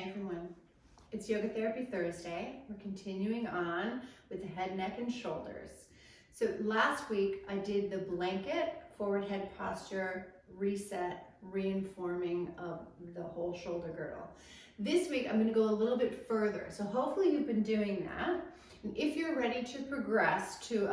Hi everyone, it's Yoga Therapy Thursday. We're continuing on with the head, neck, and shoulders. So last week I did the blanket, forward head posture, reset, reinforming of the whole shoulder girdle. This week I'm going to go a little bit further. So hopefully you've been doing that. And if you're ready to progress to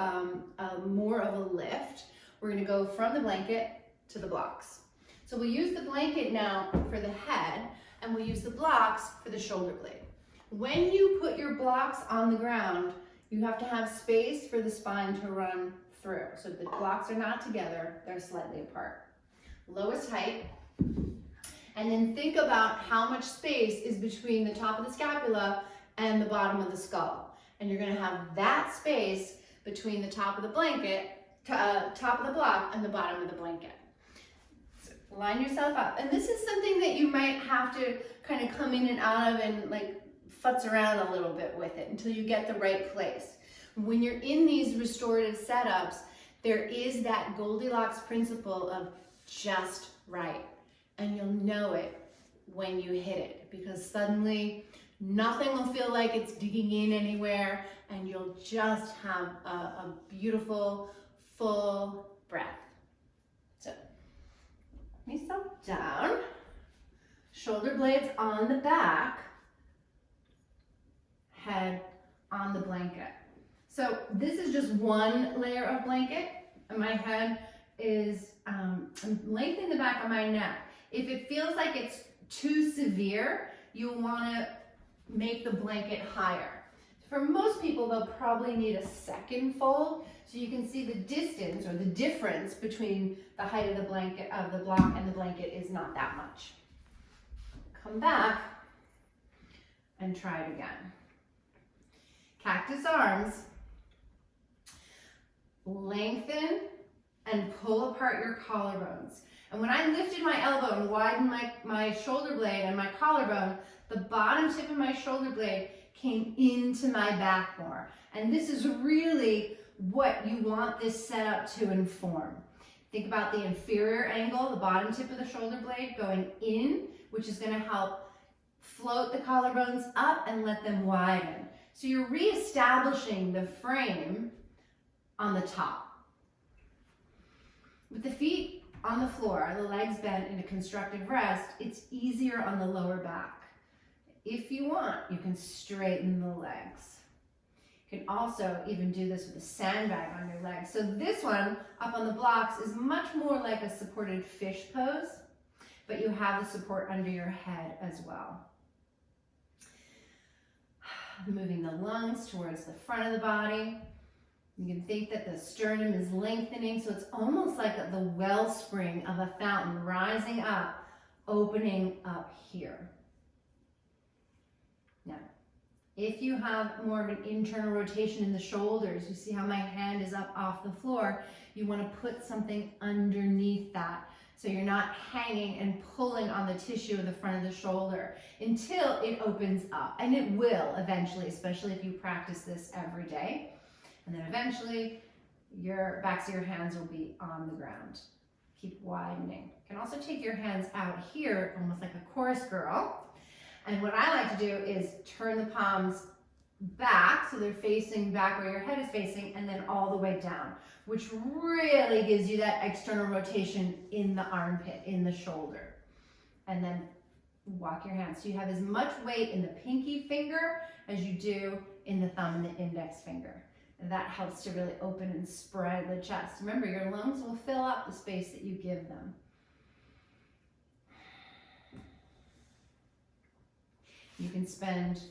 more of a lift, we're going to go from the blanket to the blocks. So we'll use the blanket now for the head, and we'll use the blocks for the shoulder blade. When you put your blocks on the ground, you have to have space for the spine to run through. So the blocks are not together, they're slightly apart. Lowest height, and then think about how much space is between the top of the scapula and the bottom of the skull. And you're gonna have that space between the top of the blanket, top of the block and the bottom of the blanket. Line yourself up. And this is something that you might have to kind of come in and out of and like futz around a little bit with it until you get the right place. When you're in these restorative setups, there is that Goldilocks principle of just right. And you'll know it when you hit it, because suddenly nothing will feel like it's digging in anywhere, and you'll just have a beautiful, full breath. So, myself down, shoulder blades on the back, head on the blanket. So this is just one layer of blanket, and my head is, I'm lengthening the back of my neck. If it feels like it's too severe, you'll want to make the blanket higher. For most people, they'll probably need a second fold, so you can see the distance or the difference between the height of the blanket, of the block and the blanket is not that much. Come back and try it again. Cactus arms. Lengthen and pull apart your collarbones. And when I lifted my elbow and widened my shoulder blade and my collarbone, the bottom tip of my shoulder blade came into my back more. And this is really what you want this setup to inform. Think about the inferior angle, the bottom tip of the shoulder blade going in, which is going to help float the collarbones up and let them widen. So you're reestablishing the frame on the top. With the feet on the floor, the legs bent in a constructive rest, it's easier on the lower back. If you want, you can straighten the legs. You can also even do this with a sandbag on your legs. So this one up on the blocks is much more like a supported fish pose, but you have the support under your head as well. Moving the lungs towards the front of the body. You can think that the sternum is lengthening, so it's almost like the wellspring of a fountain rising up, opening up here. Now, if you have more of an internal rotation in the shoulders, you see how my hand is up off the floor, you want to put something underneath that so you're not hanging and pulling on the tissue of the front of the shoulder until it opens up. And it will eventually, especially if you practice this every day. And then eventually, your backs of your hands will be on the ground. Keep widening. You can also take your hands out here, almost like a chorus girl. And what I like to do is turn the palms back, so they're facing back where your head is facing, and then all the way down, which really gives you that external rotation in the armpit, in the shoulder. And then walk your hands. So you have as much weight in the pinky finger as you do in the thumb and the index finger. And that helps to really open and spread the chest. Remember, your lungs will fill up the space that you give them. You can spend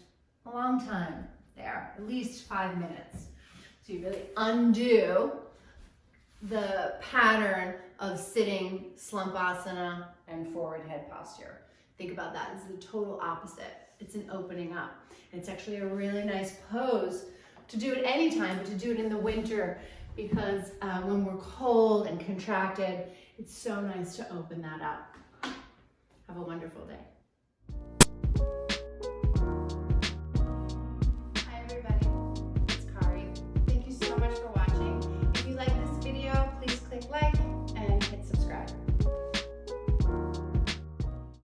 a long time there, at least 5 minutes. So you really undo the pattern of sitting, slumpasana, and forward head posture. Think about that. It's the total opposite. It's an opening up. And it's actually a really nice pose to do it anytime, but to do it in the winter, because when we're cold and contracted, it's so nice to open that up. Have a wonderful day.